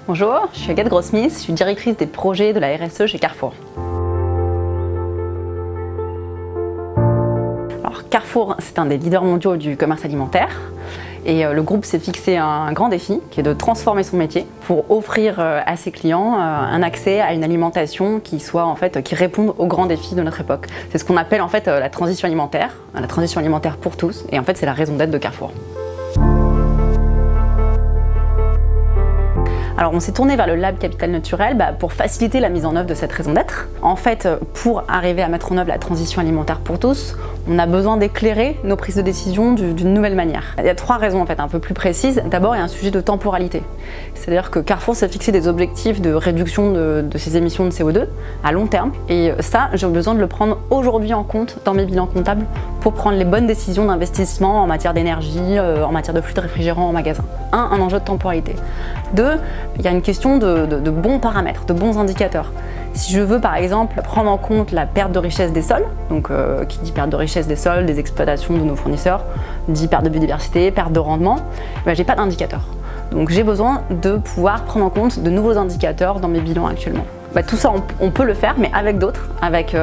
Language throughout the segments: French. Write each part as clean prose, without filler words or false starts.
Bonjour, je suis Agathe Grossmith, je suis directrice des projets de la RSE chez Carrefour. Alors, Carrefour, c'est un des leaders mondiaux du commerce alimentaire et le groupe s'est fixé un grand défi qui est de transformer son métier pour offrir à ses clients un accès à une alimentation qui réponde aux grands défis de notre époque. C'est ce qu'on appelle la transition alimentaire pour tous, et c'est la raison d'être de Carrefour. Alors on s'est tourné vers le Lab Capital Naturel pour faciliter la mise en œuvre de cette raison d'être. Pour arriver à mettre en œuvre la transition alimentaire pour tous, on a besoin d'éclairer nos prises de décision d'une nouvelle manière. Il y a 3 raisons un peu plus précises. D'abord, il y a un sujet de temporalité. C'est-à-dire que Carrefour s'est fixé des objectifs de réduction de ses émissions de CO2 à long terme. Et ça, j'ai besoin de le prendre aujourd'hui en compte dans mes bilans comptables pour prendre les bonnes décisions d'investissement en matière d'énergie, en matière de fluides réfrigérants en magasin. Un enjeu de temporalité. 2, il y a une question de bons paramètres, de bons indicateurs. Si je veux par exemple prendre en compte la perte de richesse des sols, donc qui dit perte de richesse des sols, des exploitations de nos fournisseurs, dit perte de biodiversité, perte de rendement, j'ai pas d'indicateur. Donc j'ai besoin de pouvoir prendre en compte de nouveaux indicateurs dans mes bilans actuellement. Tout ça, on peut le faire, mais avec d'autres, avec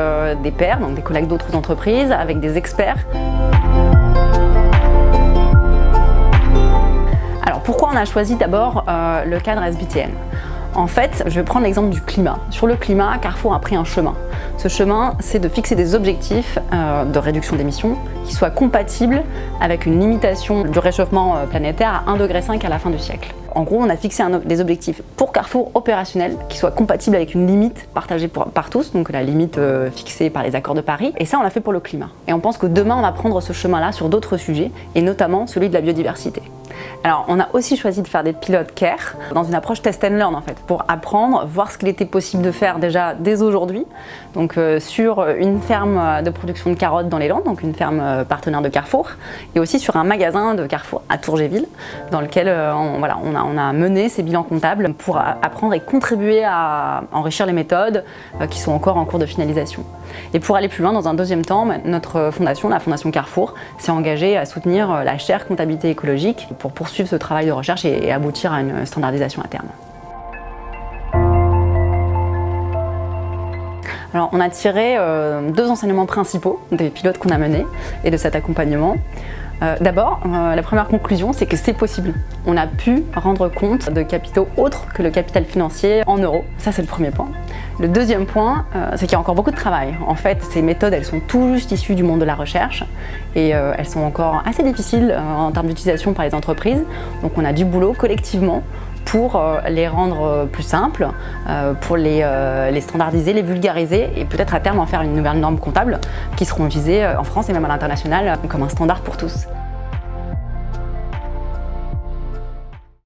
des pairs, donc des collègues d'autres entreprises, avec des experts. Alors pourquoi on a choisi d'abord le cadre SBTN ? Je vais prendre l'exemple du climat. Sur le climat, Carrefour a pris un chemin. Ce chemin, c'est de fixer des objectifs de réduction d'émissions qui soient compatibles avec une limitation du réchauffement planétaire à 1,5 degré à la fin du siècle. En gros, on a fixé des objectifs pour Carrefour opérationnels qui soient compatibles avec une limite partagée par tous, donc la limite fixée par les accords de Paris. Et ça, on l'a fait pour le climat. Et on pense que demain, on va prendre ce chemin-là sur d'autres sujets, et notamment celui de la biodiversité. Alors, on a aussi choisi de faire des pilotes CARE dans une approche test and learn pour apprendre, voir ce qu'il était possible de faire déjà dès aujourd'hui. Donc sur une ferme de production de carottes dans les Landes, donc une ferme partenaire de Carrefour, et aussi sur un magasin de Carrefour à Tourgéville, dans lequel on a mené ces bilans comptables pour apprendre et contribuer à enrichir les méthodes qui sont encore en cours de finalisation. Et pour aller plus loin, dans un deuxième temps, notre fondation, la Fondation Carrefour, s'est engagée à soutenir la chaire comptabilité écologique pour poursuivre ce travail de recherche et aboutir à une standardisation à terme. Alors, on a tiré 2 enseignements principaux des pilotes qu'on a menés et de cet accompagnement. D'abord, la première conclusion, c'est que c'est possible. On a pu rendre compte de capitaux autres que le capital financier en euros. Ça, c'est le premier point. Le deuxième point, c'est qu'il y a encore beaucoup de travail. Ces méthodes, elles sont tout juste issues du monde de la recherche et elles sont encore assez difficiles en termes d'utilisation par les entreprises. Donc, on a du boulot collectivement pour les rendre plus simples, pour les standardiser, les vulgariser et peut-être à terme en faire une nouvelle norme comptable qui seront utilisées en France et même à l'international comme un standard pour tous.